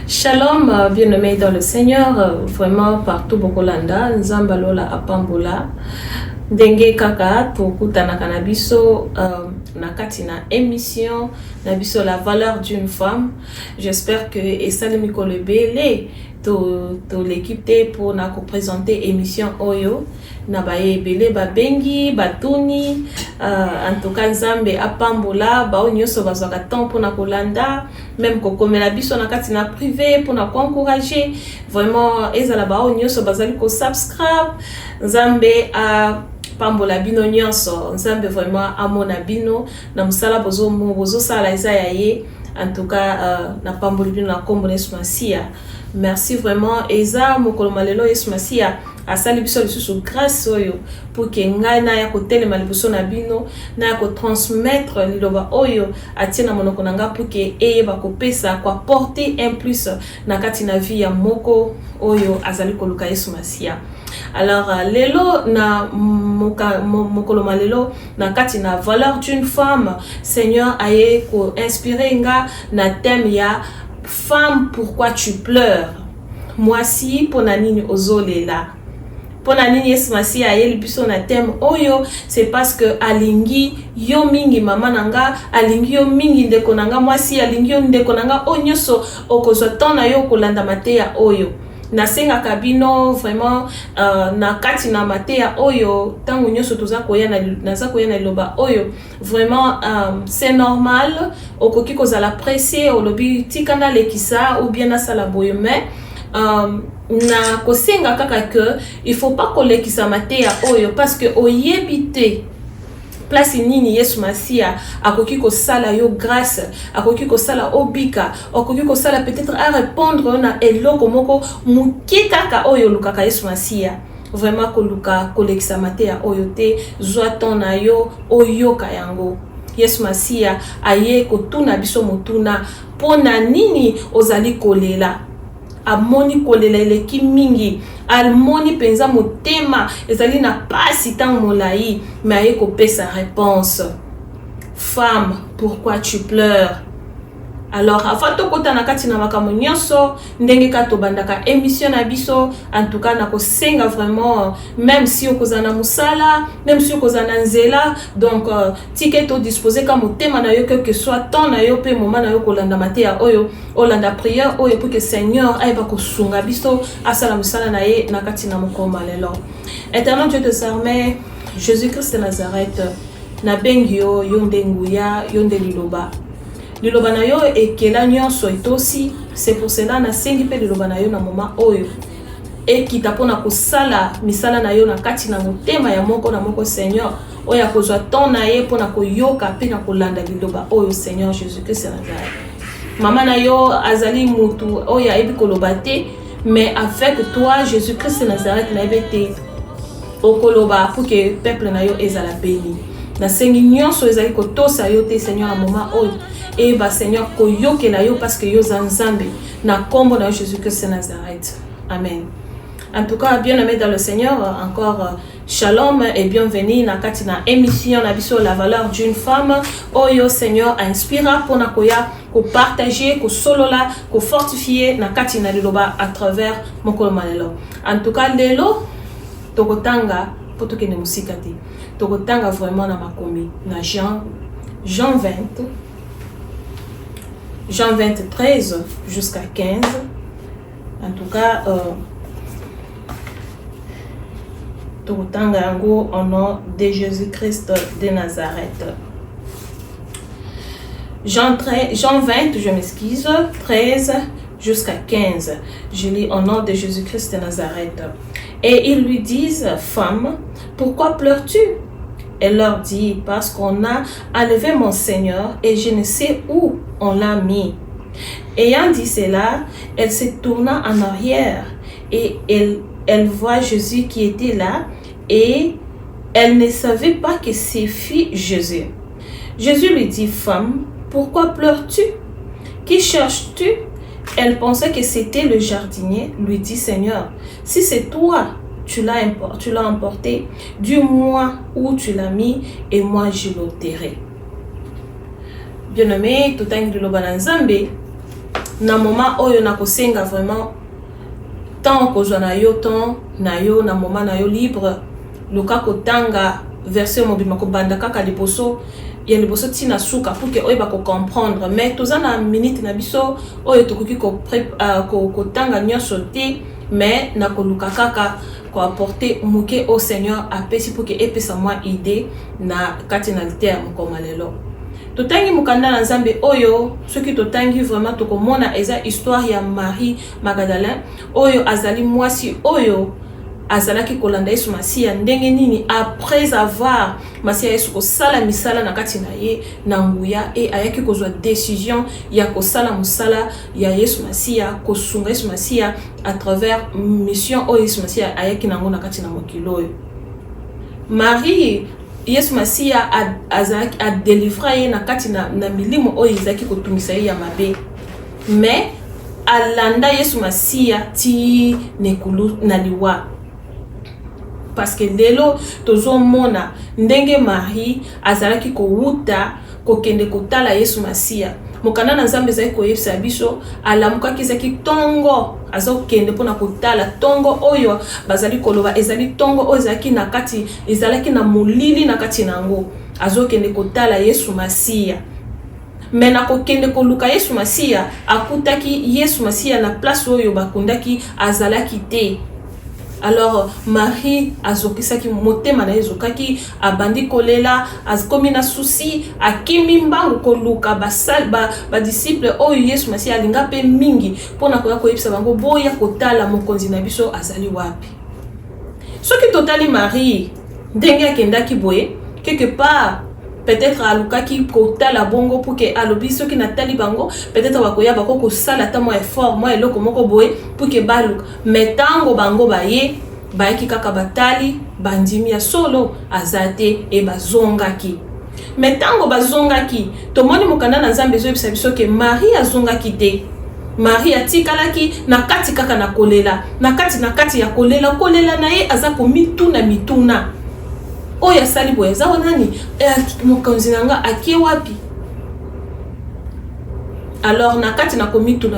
Shalom, bien-aimés dans le Seigneur, vraiment partout Bokolanda, Nzambalola Apambola, Ndenge Kaka, Tokutana Kanabiso, Nakati na émission, Nabiso la valeur d'une femme. J'espère que Esalemi Kolebele, to l'équipe pour na présenter émission Oyo. Nabaye bele babengi batuni en tout cas Nzambe apambola ba onyoso bazwaka temps pour na kolanda même kokomela biso na kati na privé pour na encourager vraiment ezala ba onyoso bazali ko subscribe Nzambe a pambola bino nyonso Nzambe vraiment amona bino na musala bozo sala ezaya ye en tout cas na pamboli bino na kombo Masia. Merci vraiment Eza mokolo malelo Yesu Masia asali biso lisusu grâce oyo pour que ngai na ya kotelema liboso na bino na ya ko transmettre liloba oyo atina monoko nanga pour que eyeba kopesa kwa porter un plus na kati na vie ya moko oyo azali koluka Yesu Masia. Alors lelo na mokolo malelo na kati na valeur d'une femme Seigneur aye ko inspirer nga na thème ya femme pourquoi tu pleures. Moi si pona nini ozolela. Pona nini Yesu Masia ayeli biso na thème oyo c'est parce que alingi yo mingi mama nanga alingi yo mingi ndeko nanga mwasi alingi yo ndeko nanga onyoso okozwa tona yo kolanda mateya oyo. Nasenga kabino vraiment na kati na mateya oyo tango nyoso toza koya na loba oyo vraiment c'est normal okoki kozala pressé olobi tikana lekisa ou bien na sala boyo mais na kosenga kaka que il faut pas kolekisa mateya oyo parce que oyebite place nini Yesu Masia akoki ko sala yo grâce akoki ko sala obika akoki ko sala peut-être à répondre na eloko moko muki kaka oyo lukaka Yesu Masia vraiment ko luka kolekisa mateya oyo te zwa ton na yo oyoka yango Yesu Masia aye ko tuna biso motuna pona nini ozali kolela amoni kolela eleki mingi almoni penza motema ezali na pasi tant molai mais aye kopesa réponse. Femme, pourquoi tu pleures? Alors avant to kota na kati na makambo nyonso ndenge ka to bandaka émission na biso en tout cas na ko senga vraiment même si okozana musala même si okozana nzela donc ticket to disposer ka motema na yo que soit temps na yo pe moment na yo kolanda mateya oyo olanda prière oyo pour que Seigneur aiba ko sunga biso asala musala na ye na kati na mokoma lelo. Éternel Dieu des armées, Jésus-Christ de Nazareth na bengio yonde nguya yonde liloba liloba na yo ekela nyonso etosi. C'est pour cela na sengi pe liloba na yo na moma oyo ekita pona kosala misala na yo na kati na motema ya moko na moko Seigneur oyo akozwa ton na ye pona koyoka pe na kolanda liloba oyo Seigneur Jésus-Christ de Nazareth. Mama na yo azali mutu oyo ayebi koloba te mais avec toi Jésus-Christ de Nazareth na ebete okoloba pour que peuple na yo ezala béni. Na sengi nyonso ezali kotosa yo te Seigneur na moment oyo et bah Seigneur koyoke na yo parce que yo zanzambe na kombo na Jésus-Christ de Nazareth. Amen. En tout cas, bien-aimés dans le Seigneur, encore shalom et bienvenue na kati na émission na biso la valeur d'une femme. Oyo Seigneur a inspiré pour na koya ko partager, ko solola, ko fortifier na kati na liloba à travers mokolo malelo. En tout cas, lelo tokotanga poto kene musika te. Tokotanga vraiment na makomi na Jean 20 Jean 13 jusqu'à 15. En tout cas, Tokotanga yango au nom de Jésus-Christ de Nazareth. Jean 20, je m'excuse, 13 jusqu'à 15. Je lis au nom de Jésus-Christ de Nazareth. Et ils lui disent, femme, pourquoi pleures-tu? Elle leur dit, parce qu'on a enlevé mon Seigneur et je ne sais où on l'a mis. Ayant dit cela, elle se tourna en arrière et elle voit Jésus qui était là et elle ne savait pas que c'était Jésus. Jésus lui dit, femme, pourquoi pleures-tu? Qui cherches-tu? Elle pensait que c'était le jardinier, lui dit, Seigneur, si c'est toi, tu l'as emporté, dis-moi où tu l'as mis et moi je l'ôterai. Bien-aimé, tout un de l'Obananzambe, na moment oyo na kosenga vraiment tant kozwa na yo temps na yo na moment na yo libre luka kotanga verset mobima ko banda kaka liboso ya liboso tina suka pour que oyo ba ko comprendre mais toza na minute na biso oyo tokoki ko kotanga nyonso te mais na koluka kaka ko apporter muke au Seigneur apesi pour que epesa moi idée na kati na terme comme lelo totangi mukanda na Nzambe oyo soki totangi vraiment tokomona eza histoire ya Marie Magdalene oyo azali mwasi oyo azalaki kolanda Yesu Masiya ndenge nini après avoir Masiya Yesu kosala misala na kati na ye na nguya e ayaki kozwa décision ya kosala musala ya Yesu Masiya kosunga Yesu Masiya à travers mission oyo Yesu Masiya ayaki nango na kati na mokilo oyo Marie Yesu Masiya a délivré ye na kati na milimo oyo ezaki kotumisa ye ya mabe mais alanda Yesu Masiya ti nekulu na liwa parce que lelo tozo mona ndenge Marie azalaki ko wuta ko kende kotala Yesu Masiya mokana na Nzambe ezali ko yebisa biso alamuka kizaki tongo azo kende pona kotala tongo oyo bazali koloba ezali tongo oyo ezalaki na kati ezalaki na molili na kati nango azo kende kotala Yesu Masiya mais na ko kende koluka Yesu Masiya akutaki Yesu Masiya na place oyo bakundaki azalaki te. Alors Marie azokisaki motema na ezokaki abandi kolela azkomi na souci akimi mbangu koluka ba disciple oyo Yesu Masiya alinga pe mingi pona koya koyebisa bango boya kotala mokonzi na biso azali wapi. Soki totali Marie ndenge akendaki boye quelque part peut-être alukaki kotala bongo pour que alobi soki natali bango peut-être bakoya bako kosala ta mo effort mo eloko moko boye pour que baluka mais tango bango baye bayaki kaka batali bandimi ya solo azate e bazongaki mais tango bazongaki tomoni mokanda na Nzambe ezobisa biso ke Marie azongaki te Marie atikalaki na kati kaka na kolela na kati ya kolela na ye aza ko mituna oya sali boye za wanani mokonzi nanga akie wapi. Alors na kati na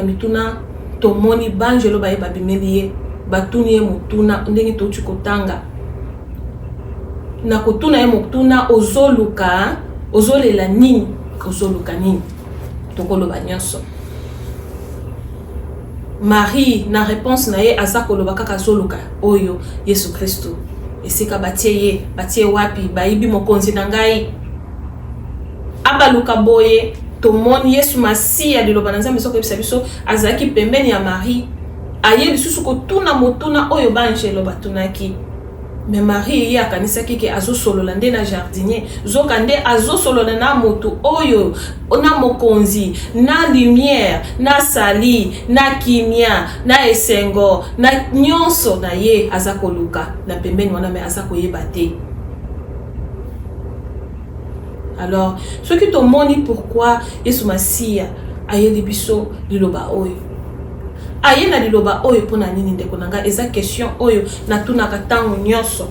mituna tomoni banjelo baye babimeliye batuni ye mutuna ndenge tochi kotanga na kotuna ye mutuna ozolela nini ozoluka nini tokoloba nyonso Marie na réponse na ye aza koloba kaka zoluka oyo Yesu Kristo esika batie wapi baibi mokonzi na ngai abaluka boye tomoni Yesu Masiya liloba na Nzambe soko yebisa biso azaki pembeni ya Marie aye lisusu kotuna motuna oyo banjelo batunaki mais Marie ye akanisaki ke azosolola nde na jardinier zoka nde azosolola na motu oyo na mokonzi na lumière na sali na kimia na esengo na nyonso na ye azakoluka na pembeni wana mais azakoyeba te. Alors ce qui te montre pourquoi Yesu Masiya ayeli biso liloba oyo aye na liloba oyo pona nini ndeko nanga eza question oyo natunaka tango nyonso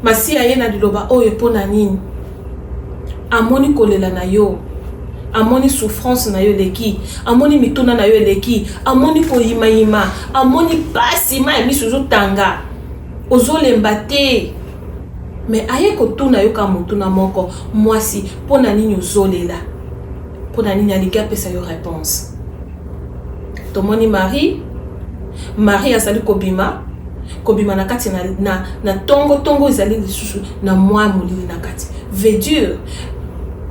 Masiya aye na liloba oyo pona nini amoni kolela na yo amoni souffrance na yo leki amoni mituna na yo leki amoni koyima amoni pasi ma emiso tanga ozolemba te mais aye kotuna yo ka mutuna moko mwasi pona nini ozolela pona nini alika pesa yo réponse. Tomoni Marie azali kobima na kati na tongo ezali lisusu na mwa molili na kati veut dire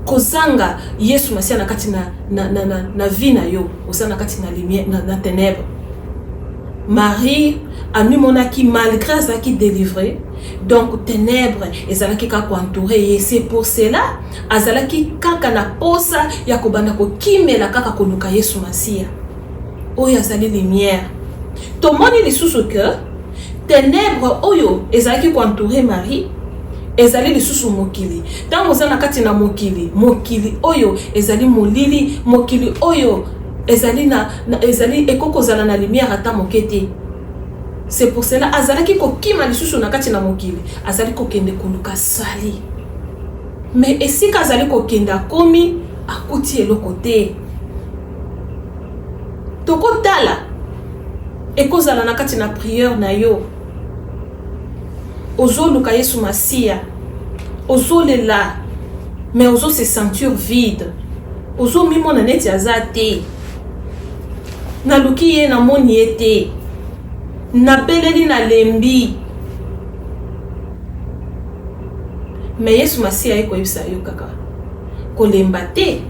kozanga Yesu Masiya na kati na vie na yo osa na kati na lumière na ténèbres. Marie amonaki malgré azaki délivré donc ténèbres ezalaki kaka entouré et c'est pour cela azalaki kaka na posa ya kobanda kokimela kaka koluka Yesu Masiya oyo azali lumière. Tomoni lisusu que ténèbres oyo ezalaki koentourer Marie ezali lisusu mokili tango oza na kati na mokili oyo ezali molili mokili oyo ezali ekokozala na lumière ata mokete. C'est pour cela azalaki kokima lisusu na kati na mokili azali kokende koluka sali mais esika azali kokende akomi akuti eloko te tokotala ekozala na kati na prière na yo ozoluka Yesu Masia ozolela mais ozo se sentir vide ozo mimona neti azate na luki ye na moni ete na beleli na lembi mais Yesu Masia eko yebisa yo kaka kolemba te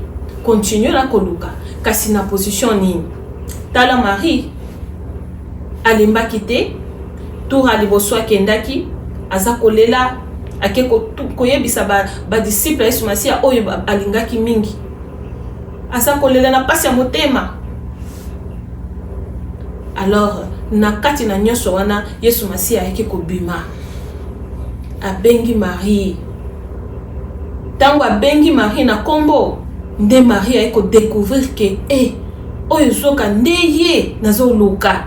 continue la koluka kasi na position nini tala Marie alembaki te tour aliboso akendaki aza kolela ake koyebisa ba disciple Yesu Masia oyo alingaki mingi aza kolela na pasi ya motema. Alors na kati na nyonso wana Yesu Masia ayaki kobima abengi Marie tango abengi Marie na kombo nde Marie ayeko découvrir que oyo zoka nde ye nazoluka.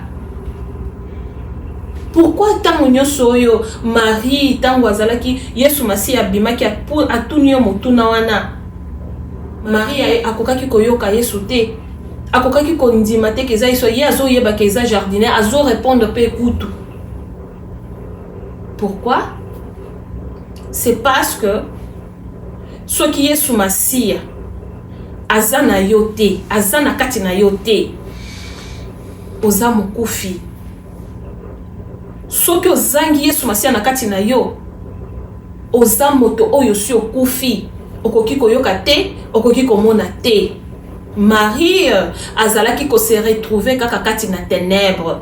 Pourquoi tango nyonso oyo Marie tango azalaki Yesu Masia abimaki atuni yo motuna wana Marie akokaki koyoka Yesu te akokaki kondima te keza iso ye azoyeba keza jardinier azo répondre pe kutu. Pourquoi? C'est parce que soki Yesu Masia azana yote azana kati na yote oza mokufi. Soki ozangi Yesu Masia na kati na yo oza moto oyo si okufi okoki koyoka te okoki komona te. Marie azalaki ko se retrouver kaka kati na ténèbres.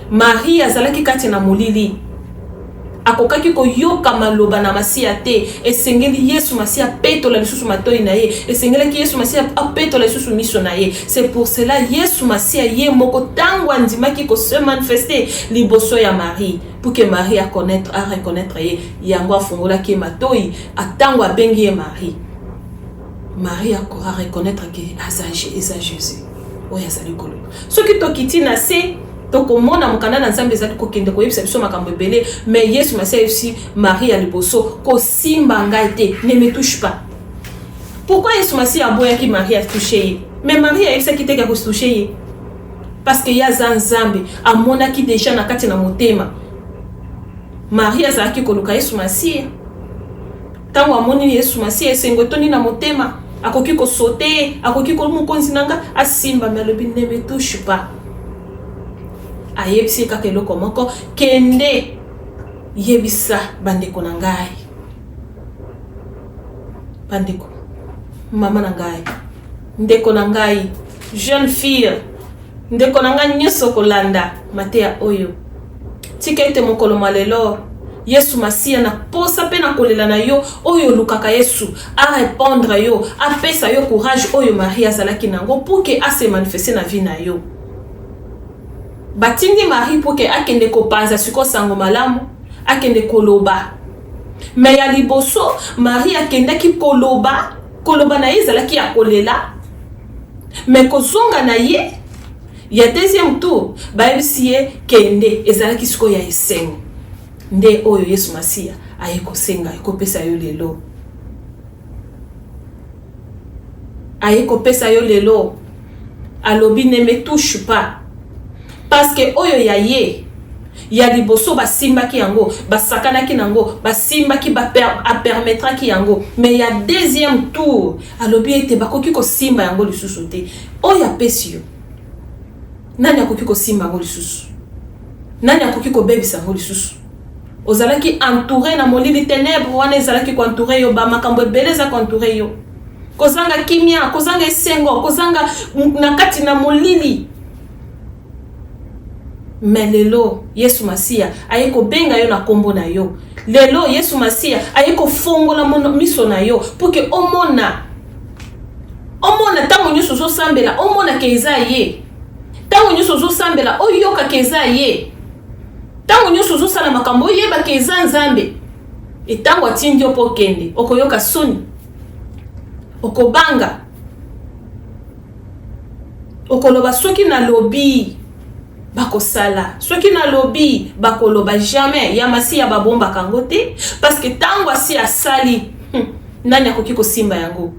Marie azalaki kati na molili akokaki koyoka maloba na Masia te esengeli Yesu Masia petola lisusu matoi na ye esengeli Yesu Masia apetola lisusu miso na ye. C'est pour cela Yesu Masia ye moko tango andimaki ko se manifester liboso ya Marie pour que Marie a reconnaître ye yango afongola ki matoi atango abengi ye Marie a reconnaître que eza Jésus oya zali kolo soki tokiti na se tokomona mokanda na Nzambe ezali kokende koyebisa biso makambo ebele mais Yesu Masia aussi Marie ya liboso kosimba ngai te ne me touche pas. Pourquoi Yesu Masia aboyaki Marie a touché mais Marie ayebisaki te ka touché ye parce que ya Nzambe amonaki déjà na kati na motema. Marie azalaki koluka Yesu Masia tango amoni Yesu Masia esengotoni na motema akoki ko sauter akoki ko mukonzi nanga asimba mais alobi ne me touche pas. Ayebisi kaka eloko moko kende yebisa bandeko na ngai bandeko mama na ngai ndeko na ngai jeune fille ndeko na ngai nyonso kolanda mateya oyo tika ete mokolo malelo Yesu Masia na posa pe na kolela na yo oyo lukaka Yesu a répondre yo a pesa yo courage oyo Marie azalaki nango pour que a se manifester na vie na yo. Batindi Marie pour que akende kopanza siko sango malamu akende koloba mais ya liboso Marie akendaki koloba na ye ezalaki ya kolela mais kozonga na ye ya deuxième tour bayebisi ye kende ezalaki siko ya esengo nde oyo Yesu Masia ayekosenga ekopesa yo lelo ayekopesa yo lelo alobi ne me touche pas parce que oyo ya ye ya liboso basimbaki yango basakanaki nango basimbaki permettraki yango mais ya deuxième tour alobi ete bakoki kosimba yango lisusu te oyo apesi yo nani akoki kosimba yango lisusu nani akoki kobebisa yango lisusu ozalaki entouré na molili ténèbre wana ezalaki ko entouré yo ba makambo ebele za ko entouré yo kozanga kimia kozanga esengo kozanga na kati na molili. Mais lelo Yesu Masia ayeko benga yo na kombo na yo lelo Yesu Masia ayeko fongola miso na yo pour que omona tango nyonso zo sambela omona ke eza ye tango nyonso zo sambela oyoka ke eza ye tango nyonso zo sala makambo yeba ke eza Nzambe et tango atindi yo po kende okoyoka soni okobanga okoloba soki na lobi bakosala soki na lobi bakoloba jamais ya Masia babomba kango te parce que tango asi asali nani akoki kosimba yango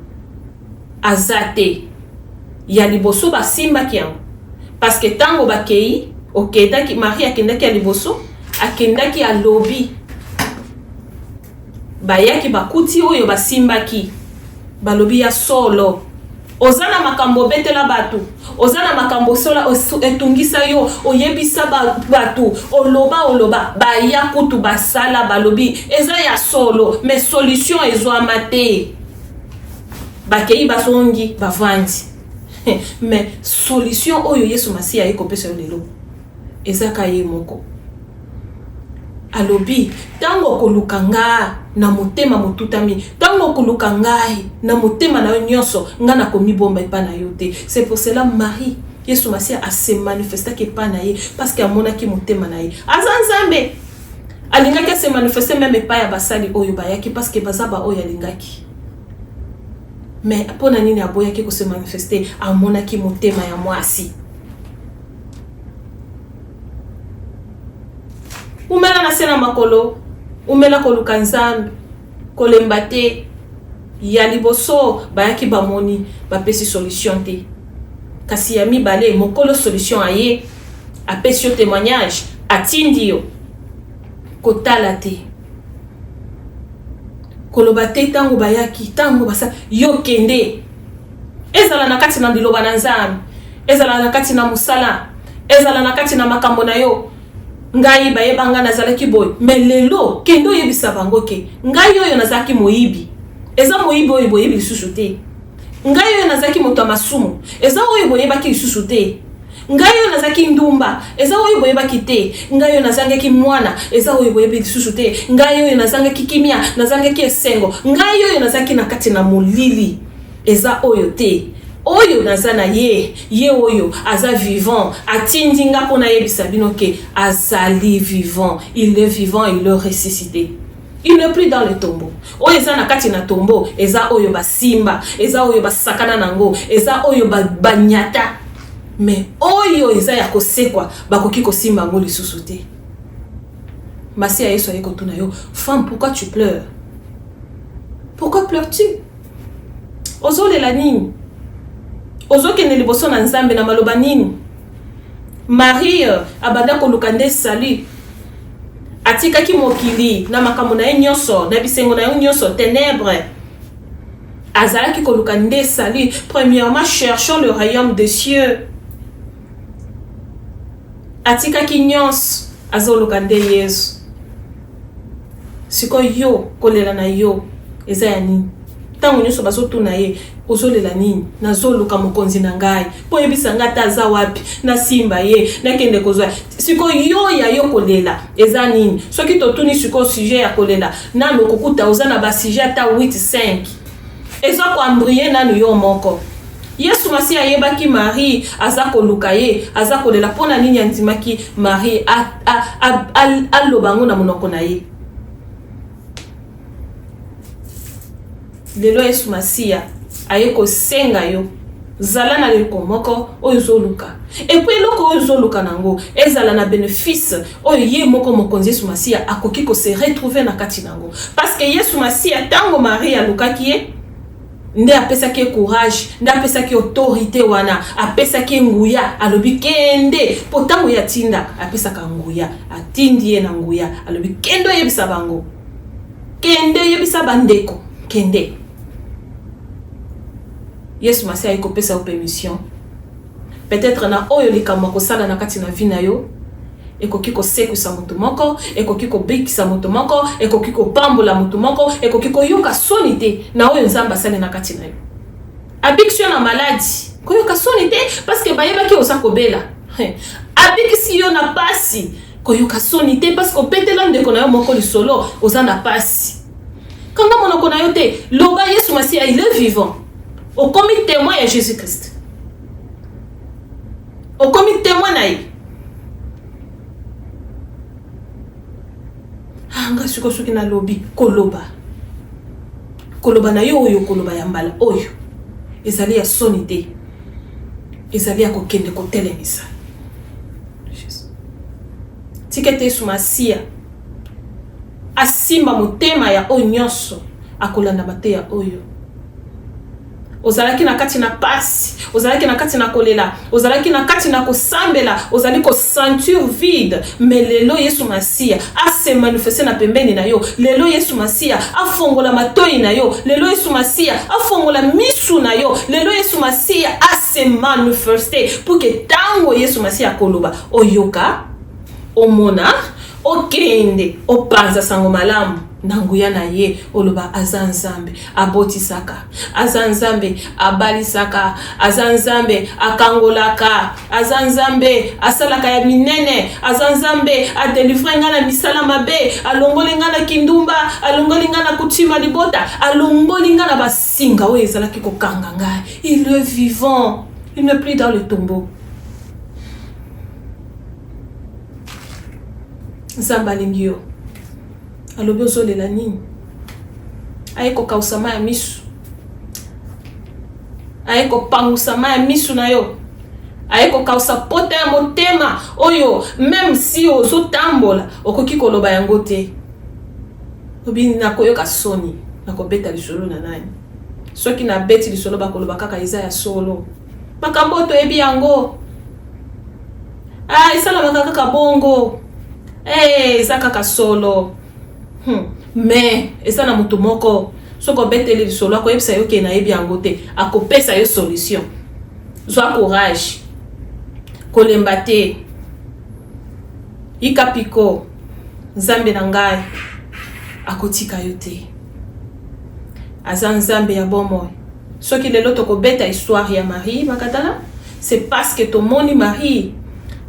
azate ya liboso basimba ki yango parce que tango bakei okendaki Marie akendaki ya liboso akendaki ya lobi bayaki bakuti oyo basimbaki balobi ya solo ozana makambo betela batu ozana makambo sola etungisa yo oyebisa batu oloba baya kutu basala balobi eza ya solo mais solution ezwama te bakei basongi bavandi mais solution oyo Yesu Masiya ayekopesa yo lelo ezaka ye moko alobi tango koluka nga na motema motutami tango koluka ngai na motema na yo nyonso nga na komibomba epa na yo te. C'est pour cela Marie Yesu Masiya a se manifestaki epa na ye parce que amonaki motema na ye aza nzambe alingaki se manifester même epa ya basali oyo bayaki parce que bazaba oyo alingaki mais pona nini aboyaki ko se manifester amonaki motema ya mwasi. Umela na sena makolo umela koluka nzambe kolemba te ya liboso bayaki bamoni bapesi solution te kasi ya mibale mokolo solution aye apesi yo témoignage atindi yo kotala te koloba te tango bayaki tango basa yo kende ezala na kati na biloba na nzambe ezala na kati na musala ezala na kati na makambo na yo ngai bayebanga nazalaki boy mais lelo kendo yebisa bango ke ngai oyo nazaki moyibi eza moyibi oyo boyebi lisusu te ngai oyo nazaki moto masumu eza oyo boyebaki lisusu te ngai oyo nazaki ndumba eza oyo boyebaki te ngai oyo nazangaki mwana eza oyo boyebi lisusu te ngai oyo nazangaki kimia nazangaki esengo ngai oyo nazaki na kati na molili eza oyo te oyo nazana ye oyo aza vivant atindinga pona yebisa bino ke azali vivant, il est vivant, il est ressuscité, il n'est plus dans le tombeau. Oyo eza na kati na tombeau eza oyo basimba eza oyo basakana nango eza oyo banyata mais oyo eza ya kosekwa bakoki kosimba ngo lisusu te. Masiya Yesu ayeko tuna yo femme pourquoi tu pleures, pourquoi pleures-tu ozolela nini ozokende liboso na nzambe na maloba nini. Marie abanda koluka nde salut atikaki mokili na makambo na ye nyonso na bisengo na ye nyonso ténèbres azalaki koluka nde salut. Premièrement cherchons le royaume des cieux atikaki nyonso azoluka nde Yesu. Siko yo kolela na yo eza ya nini tango nyonso bazotuna ye ozolela nini nazoluka mokonzi na ngai po yebisa ngata aza wapi na simba ye nakende kozwa siko yo ya yo kolela eza nini. Soki totuni siko sujet ya kolela nano kokuta ozana ba sujet ata 8-5 eza ko ambrier nanu yo moko. Yesu Masiya yebaki Marie aza koluka ye aza kolela pona nini andimaki Marie alobango na monoko na ye. Lelo Yesu Masiya ayeko senga yo zala na leko moko oyo zoluka et puis loko oyo zoluka nango ezala na bénéfice oyo ye moko mokonzi Yesu Masiya akoki ko se retrouver na kati nango parce que Yesu Masiya tango Marie alukaki ye nde apesaki courage nde apesaki autorité wana apesaki nguya alobi kende potango ya tinda apesaka nguya atindi ye na nguya alobi kendo yebisa bango kende yebisa bandeko kende. Yesu Masiya ayekopesa yo permission peut-être na oyo likambo kosala na kati na vie na yo ekoki kosekwisa moto moko ekoki kobikisa moto moko ekoki kopambola moto moko ekoki koyoka soni te na oyo Nzambe asali na kati na yo. Abikisi yo na maladi koyoka soni te parce que bayebaki oza kobela abikisi yo na pasi koyoka soni te parce que opetela ndeko na yo moko lisolo oza na pasi kanga monoko na yo te loba Yesu Masiya il est vivant. Au commis témoin à Jésus-Christ. Au commis témoin naï. Anga suko suki na lobby koloba. Koloba na yo oyo koloba ya mbala oyo. Ezali ya sonité. Ezali ya kokende kotelemisa. Tikete Yesu Masiya asimba motema ya oyo nyonso akolanda mate ya oyo. ozalaki na kati na pasi, ozalaki na kati na kolela, ozalaki na kati na kosambela, ozali ko ceinture vide, mais lelo Yesu Masia a se manifester na pembeni na yo. Lelo Yesu Masia a fongola matoi na yo. Lelo Yesu Masia a fongola misu na yo. Lelo Yesu Masia a se manifester pour que tango Yesu Masia koloba oyoka, omona, okende, opanza sango malamu. Nanguya na ye oloba azanzambe abotisaka, azanzambe abalisaka, azanzambe akangolaka, azanzambe asalaka ya minene, azanzambe adelivre nga na misala mabe, alongoli nga na kindumba, alongoli nga na kutima libota, alongoli nga na basinga oyo ezalaki kokanga ngai. Il est vivant, il n'est plus dans le tombeau. Zambalingio alobi ozolela nini? Ayeko kausama ya misu, ayeko pangusama ya misu na yo, ayeko kausa pota ya motema oyo même si ozotambola okoki koloba yango te. Obi nakoyoka soni nakobeta lisolo na nani? Soki na beti lisolo bakoloba kaka eza ya solo, makambo toyebi yango. Esala kaka bongo, eza kaka solo. Mais eza na mutu moko soko beteli lisolo akoyebisa yo ke na yebi yango te, akopesa yo solution. Zwa courage, kolemba te, ikapiko, Nzambe na ngai akotika yo te. Aza Nzambe ya bomoi. Soki lelo tokobeta histoire ya Marie Makadala, c'est parce que tomoni Marie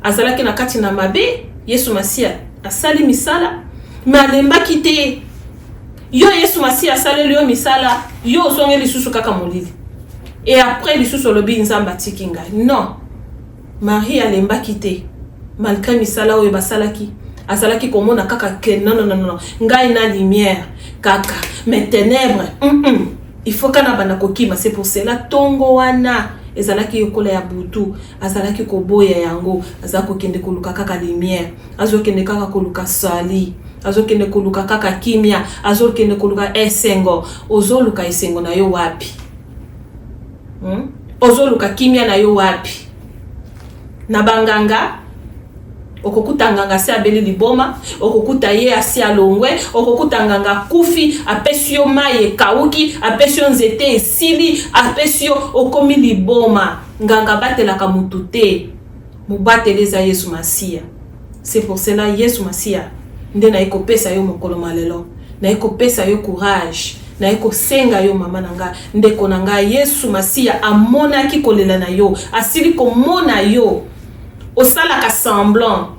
azalaki na kati na mabe, Yesu Masia asali misala, mais alembaki te. Yo Yesu Masia asali yo misala, yo osonge lisusu kaka molili. Et après lisusu lobi Nzamba tiki ngai. Non. Marie alembaki te. Malgré misala oyo basalaki, azalaki komona kaka ke non. Ngai na lumière kaka, mais ténèbres. Il faut kana bana kokima, c'est pour cela tongo wana ezalaki yokola ya butu, azalaki koboya yango, azako kende koluka kaka lumière, azokende kaka koluka sali, azokende koluka kaka kimia, azokende koluka esengo. Ozoluka esengo na yo wapi? Ozoluka kimia na yo wapi? Na banganga okokuta nganga se abeli liboma, okokuta ye asi alongwe, okokuta nganga kufi, apesio maye kauki, apesio nzete esili, apesio okomi liboma. Nganga batelaka mutu te, mubateleza Yesu Masia. C'est pour cela Yesu Masia nde na ekopesa yo mokolo malelo, na ekopesa yo courage, na ekosenga yo mama nanga, ndeko nanga. Yesu Masia amonaki kolela na yo, asili komona yo, osalaka semblant.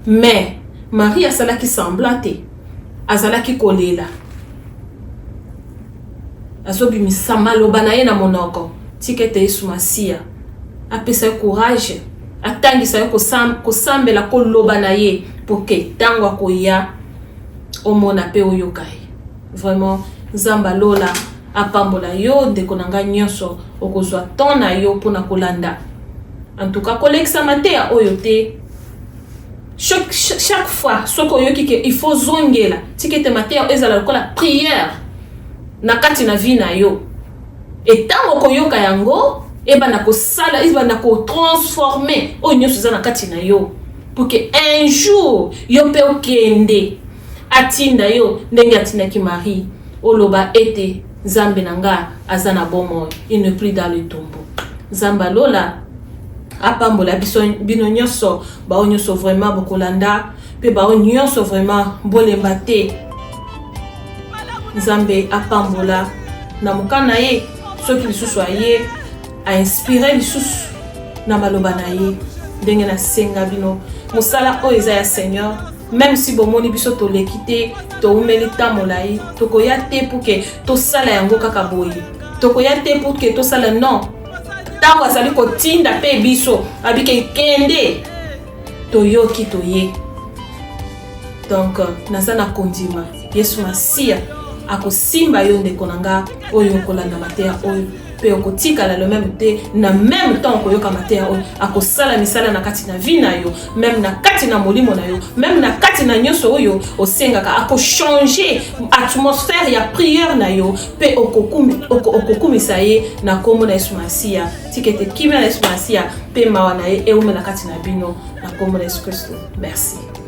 Mais Marie asalaki semblant te, azalaki kolela, azobimisa maloba na ye na monoko. Tikete Yesu Masia apesa yo courage, atangisa yo kosambela koloba na ye, pour que tango akoya omona pe oyoka ye. Vraiment Nzamba lola apambola yo ndeko nanga nyonso, okozwa ton na yo pona kolanda. En tout cas kolekisa matea oyo te. Chaque fois soko yoki ke il faut zongela tikete matea ezala lokola prière na kati na vie na yo. Et tango koyoka yango eba na kosala, eba na ko transformer o nyonso za na kati na yo, pour que un jour yo pe okende atinda yo ndenge atinaki Marie oloba ete Nzambe nanga azana bomo, il ne plus dans le tombeau. Nzamba lola apambola bino nyonso, bao nyonso vraiment bokolanda, pe bao nyonso vraiment bolemba te. Nzambe apambola na mukana ye, soki lisusu aye a inspiré lisusu na maloba na ye, ndenge na senga bino mosala oyo eza ya Seigneur. Même si bomoni biso toleki te, toumeli tamolai, tokoya te pour que tosala yango kaka boye, tokoya te pour que tosala non. Tango azali kotinda pe biso abike kende toyoki toye. Donc naza na kondima Yesu Masia akosimba yo ndeko nanga oyo kolanda matea oyo, pe okotika la le même te na même temps ko yoka mater akosala misala na kati na vie na yo même na kati na molimo na yo même na kati na nyoso oyo osengaka ako changer atmosphère ya prière na yo pe okokumisa ye na kombo na Yesu Masia tikete kimia na Yesu Masia pe mawa na ye eumela kati na bino na kombo na Yesu Kristo. Merci.